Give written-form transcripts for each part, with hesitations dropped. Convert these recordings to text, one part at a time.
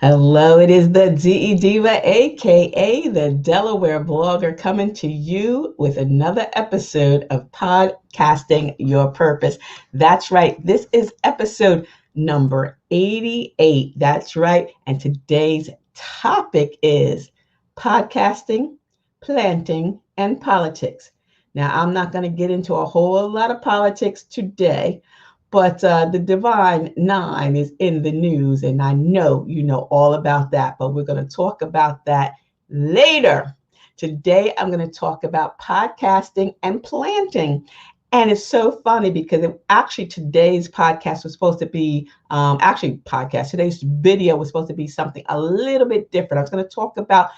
Hello, it is the DE Diva, aka the Delaware blogger, coming to you with another episode of Podcasting Your Purpose. That's right, this is episode number 88. That's right, and today's topic is podcasting, planting, and politics. Now, I'm not going to get into a whole lot of politics today. But the Divine Nine is in the news, and I know you know all about that, but we're going to talk about that later. Today, I'm going to talk about podcasting and planting. And it's so funny because today's podcast was supposed to be, today's video was supposed to be something a little bit different. I was going to talk about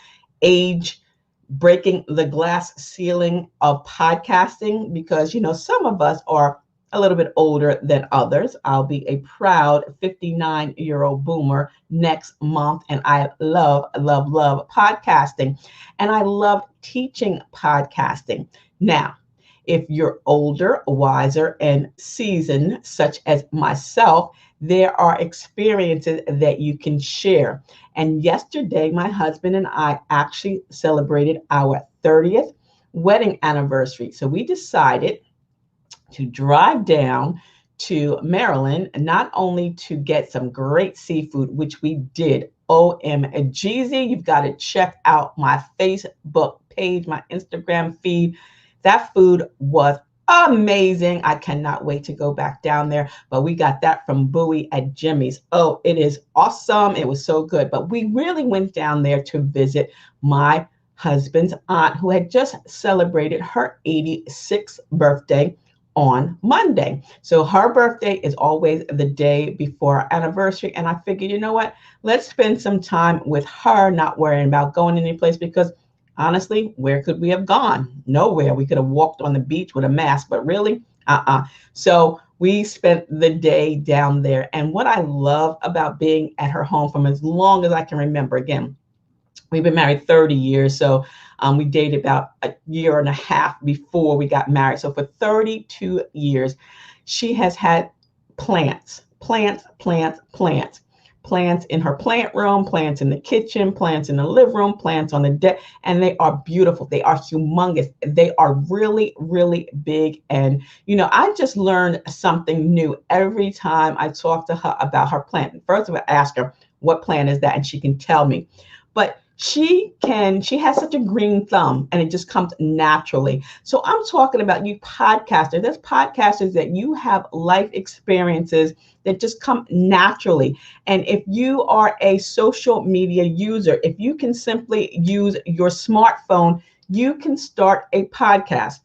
age breaking the glass ceiling of podcasting because, some of us are a little bit older than others. I'll be a proud 59-year-old boomer next month. And I love, love, love podcasting. And I love teaching podcasting. Now, if you're older, wiser, and seasoned, such as myself, there are experiences that you can share. And yesterday, my husband and I actually celebrated our 30th wedding anniversary. So we decided to drive down to Maryland, not only to get some great seafood, which we did. OMG, you've got to check out my Facebook page, my Instagram feed. That food was amazing. I cannot wait to go back down there. But we got that from Bowie at Jimmy's. Oh, it is awesome. It was so good. But we really went down there to visit my husband's aunt, who had just celebrated her 86th birthday on Monday. So her birthday is always the day before our anniversary. And I figured, you know what? Let's spend some time with her, not worrying about going any place, because honestly, where could we have gone? Nowhere. We could have walked on the beach with a mask, but really, So we spent the day down there. And what I love about being at her home from as long as I can remember, again, we've been married 30 years. So we dated about a year and a half before we got married. So for 32 years, she has had plants in her plant room, plants in the kitchen, plants in the living room, plants on the deck. And they are beautiful. They are humongous. They are really, really big. And, I just learned something new every time I talk to her about her plant. First of all, I ask her, what plant is that? And she can tell me. But she has such a green thumb, and it just comes naturally. So I'm talking about you podcasters. There's podcasters that you have life experiences that just come naturally. And if you are a social media user, if you can simply use your smartphone, you can start a podcast.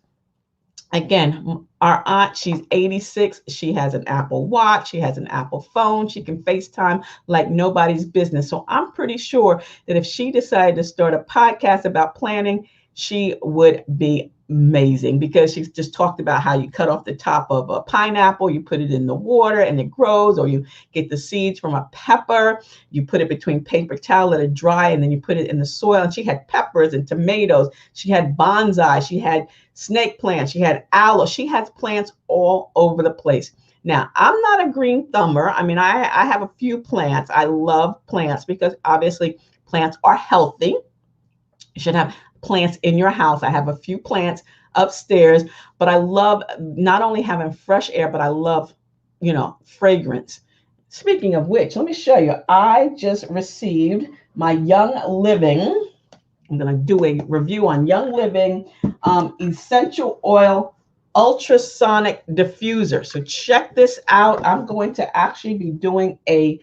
Again, our aunt, she's 86. She has an Apple Watch. She has an Apple phone. She can FaceTime like nobody's business. So I'm pretty sure that if she decided to start a podcast about planning, she would be amazing, because she's just talked about how you cut off the top of a pineapple, you put it in the water and it grows, or you get the seeds from a pepper, you put it between paper towel, let it dry, and then you put it in the soil. And she had peppers and tomatoes. She had bonsai. She had snake plants. She had aloe. She has plants all over the place. Now, I'm not a green thumber. I mean, I have a few plants. I love plants because obviously plants are healthy. You should have plants in your house. I have a few plants upstairs, but I love not only having fresh air, but I love, fragrance. Speaking of which, let me show you. I just received my Young Living. I'm going to do a review on Young Living Essential Oil Ultrasonic Diffuser. So check this out. I'm going to actually be doing a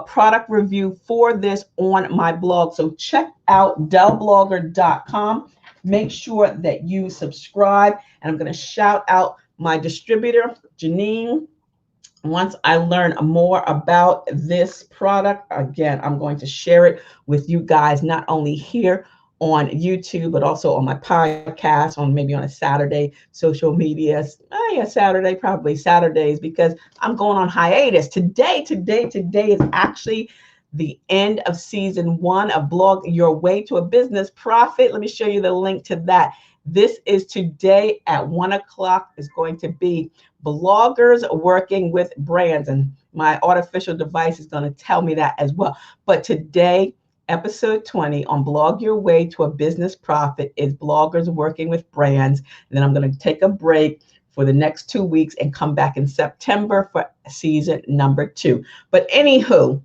product review for this on my blog. So check out delblogger.com. Make sure that you subscribe. And I'm going to shout out my distributor, Janine. Once I learn more about this product, again, I'm going to share it with you guys, not only here on YouTube, but also on my podcast, maybe on a Saturday, social media. Saturday, probably Saturdays, because I'm going on hiatus. Today is actually the end of season 1 of Blog Your Way to a Business Profit. Let me show you the link to that. This is today at 1 o'clock is going to be bloggers working with brands. And my artificial device is going to tell me that as well. But today, episode 20 on Blog Your Way to a Business Profit is bloggers working with brands. And then I'm going to take a break for the next 2 weeks and come back in September for season number 2. But anywho,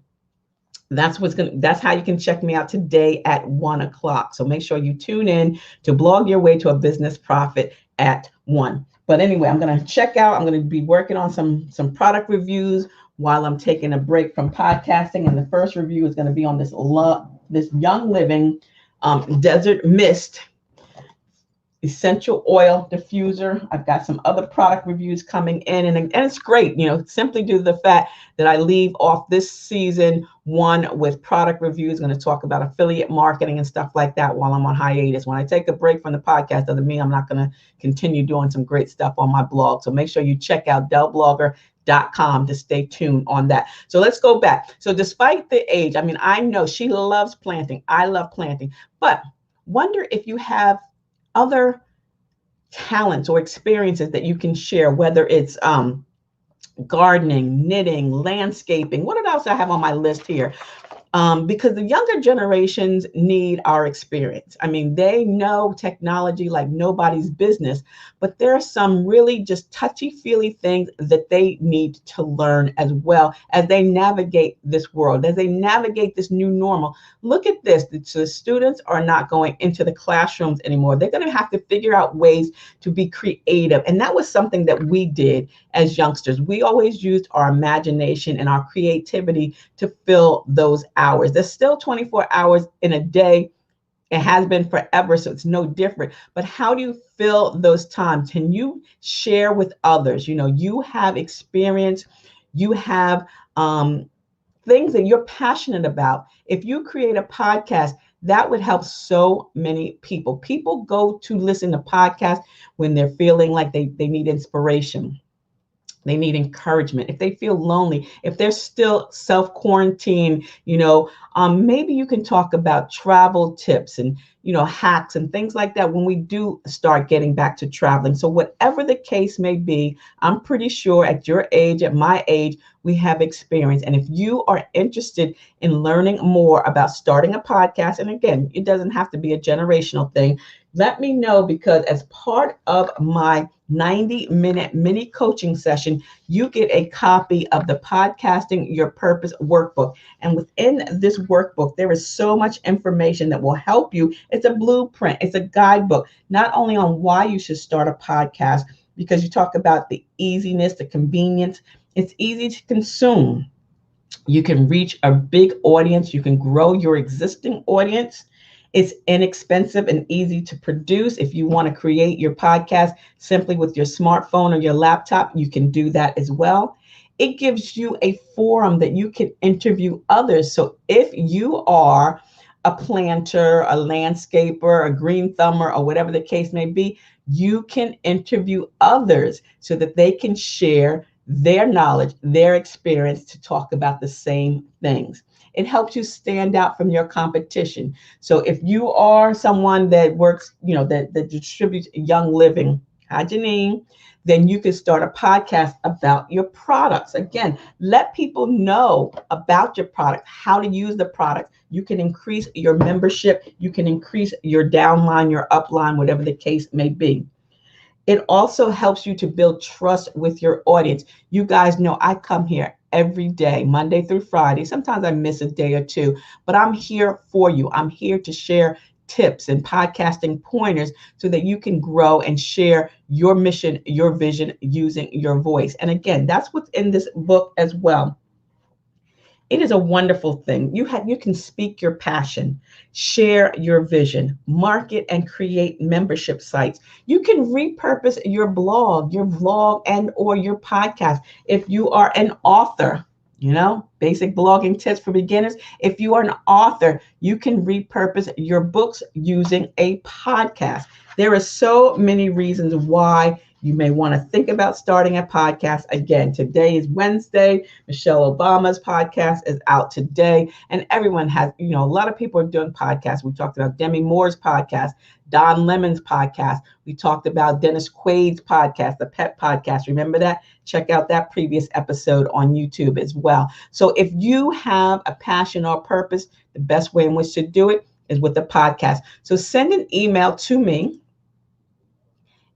that's how you can check me out today at 1:00. So make sure you tune in to Blog Your Way to a Business Profit at 1. But anyway, I'm going to check out. I'm going to be working on some product reviews while I'm taking a break from podcasting. And the first review is going to be on this Young Living Desert Mist essential oil diffuser. I've got some other product reviews coming in, and it's great, simply due to the fact that I leave off this season 1 with product reviews. I'm going to talk about affiliate marketing and stuff like that while I'm on hiatus. When I take a break from the podcast, doesn't mean I'm not going to continue doing some great stuff on my blog. So make sure you check out DellBlogger.com to stay tuned on that. So let's go back. So despite the age, I know she loves planting. I love planting, but wonder if you have other talents or experiences that you can share, whether it's gardening, knitting, landscaping. What else I have on my list here? Because the younger generations need our experience. They know technology like nobody's business, but there are some really just touchy-feely things that they need to learn as well as they navigate this world, as they navigate this new normal. Look at this. The students are not going into the classrooms anymore. They're going to have to figure out ways to be creative. And that was something that we did as youngsters. We always used our imagination and our creativity to fill those hours. There's still 24 hours in a day. It has been forever, so it's no different. But how do you fill those times? Can you share with others? You have experience, you have things that you're passionate about. If you create a podcast, that would help so many people. People go to listen to podcasts when they're feeling like they need inspiration. They need encouragement. If they feel lonely, if they're still self-quarantined, maybe you can talk about travel tips and, hacks and things like that when we do start getting back to traveling. So whatever the case may be, I'm pretty sure at your age, at my age, we have experience. And if you are interested in learning more about starting a podcast, and again, it doesn't have to be a generational thing, let me know, because as part of my 90-minute mini coaching session, you get a copy of the Podcasting Your Purpose workbook. And within this workbook, there is so much information that will help you. It's a blueprint. It's a guidebook, not only on why you should start a podcast, because you talk about the easiness, the convenience. It's easy to consume. You can reach a big audience. You can grow your existing audience. It's inexpensive and easy to produce. If you want to create your podcast simply with your smartphone or your laptop, you can do that as well. It gives you a forum that you can interview others. So if you are a planter, a landscaper, a green thumber, or whatever the case may be, you can interview others so that they can share their knowledge, their experience to talk about the same things. It helps you stand out from your competition. So if you are someone that works, that distributes Young Living, hi Janine, then you can start a podcast about your products. Again, let people know about your product, how to use the product. You can increase your membership. You can increase your downline, your upline, whatever the case may be. It also helps you to build trust with your audience. You guys know I come here every day, Monday through Friday. Sometimes I miss a day or two, but I'm here for you. I'm here to share tips and podcasting pointers so that you can grow and share your mission, your vision using your voice. And again, that's what's in this book as well. It is a wonderful thing. You can speak your passion, share your vision, market and create membership sites. You can repurpose your blog, your vlog, and or your podcast. If you are an author, basic blogging tips for beginners. If you are an author, you can repurpose your books using a podcast. There are so many reasons why you may want to think about starting a podcast. Again, today is Wednesday. Michelle Obama's podcast is out today, and everyone has, a lot of people are doing podcasts. We talked about Demi Moore's podcast, Don Lemon's podcast. We talked about Dennis Quaid's podcast, the Pet Podcast. Remember that? Check out that previous episode on YouTube as well. So if you have a passion or purpose, the best way in which to do it is with the podcast. So send an email to me,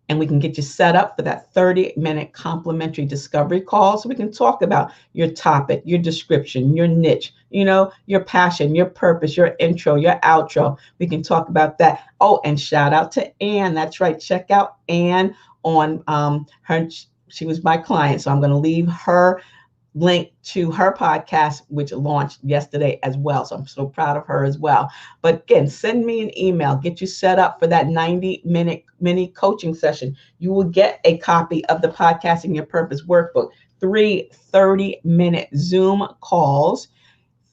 and we can get you set up for that 30-minute complimentary discovery call so we can talk about your topic, your description, your niche, your passion, your purpose, your intro, your outro. We can talk about that. Oh, and shout out to Ann. That's right. Check out Ann on her. She was my client, so I'm going to leave her link to her podcast, which launched yesterday as well. So I'm so proud of her as well. But again, send me an email, get you set up for that 90-minute mini coaching session. You will get a copy of the Podcasting Your Purpose workbook, 3 30-minute Zoom calls,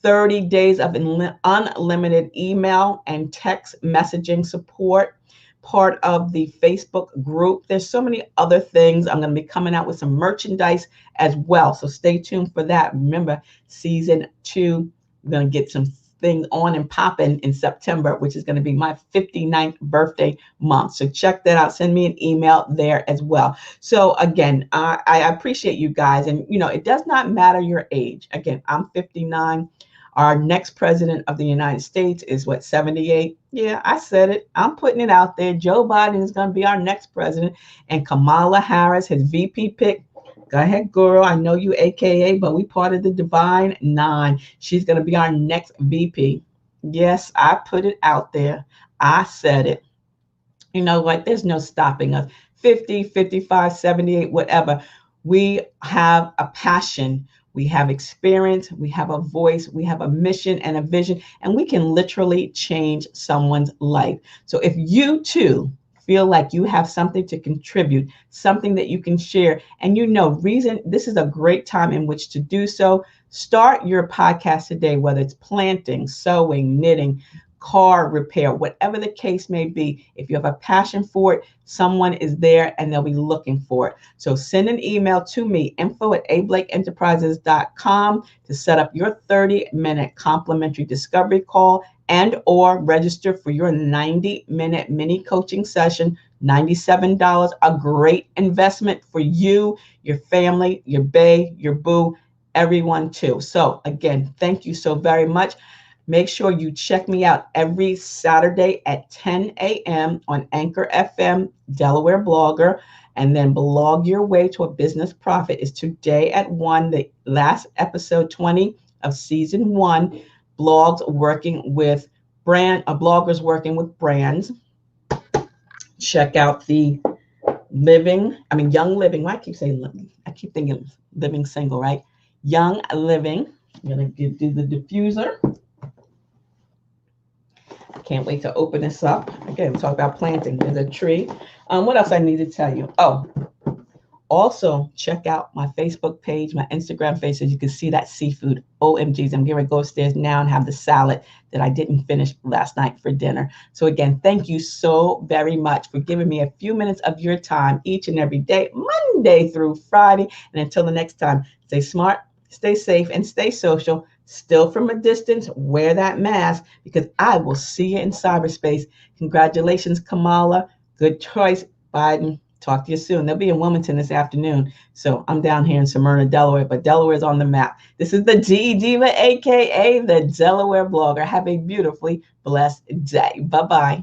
30 days of unlimited email and text messaging support, part of the Facebook group. There's so many other things. I'm going to be coming out with some merchandise as well. So stay tuned for that. Remember, season 2, we're going to get some things on and popping in September, which is going to be my 59th birthday month. So check that out. Send me an email there as well. So again, I appreciate you guys. And, it does not matter your age. Again, I'm 59. Our next president of the United States is 78? Yeah, I said it. I'm putting it out there. Joe Biden is going to be our next president. And Kamala Harris, his VP pick. Go ahead, girl. I know you AKA, but we part of the Divine Nine. She's going to be our next VP. Yes, I put it out there. I said it. There's no stopping us. 50, 55, 78, whatever. We have a passion. We have experience, we have a voice, we have a mission and a vision, and we can literally change someone's life. So if you too feel like you have something to contribute, something that you can share, and this is a great time in which to do so, start your podcast today, whether it's planting, sewing, knitting, car repair, whatever the case may be. If you have a passion for it, someone is there and they'll be looking for it. So send an email to me, info@ablakeenterprises.com, to set up your 30-minute complimentary discovery call and or register for your 90-minute mini coaching session. $97, a great investment for you, your family, your bae, your boo, everyone too. So again, thank you so very much. Make sure you check me out every Saturday at 10 a.m. on Anchor FM, Delaware Blogger, and then Blog Your Way to a Business Profit is today at 1, the last episode 20 of season 1, bloggers working with brands. Check out the Young Living. Why I keep saying living? I keep thinking living single, right? Young Living. I'm going to do the diffuser. Can't wait to open this up. Again, talk about planting. There's a tree. What else I need to tell you? Oh, also check out my Facebook page, my Instagram page, so you can see that seafood. OMGs, I'm going to go upstairs now and have the salad that I didn't finish last night for dinner. So again, thank you so very much for giving me a few minutes of your time each and every day, Monday through Friday. And until the next time, stay smart, stay safe, and stay social. Still from a distance, wear that mask, because I will see you in cyberspace. Congratulations, Kamala. Good choice, Biden. Talk to you soon. They'll be in Wilmington this afternoon. So I'm down here in Smyrna, Delaware, but Delaware is on the map. This is the DE Diva, AKA the Delaware Blogger. Have a beautifully blessed day. Bye-bye.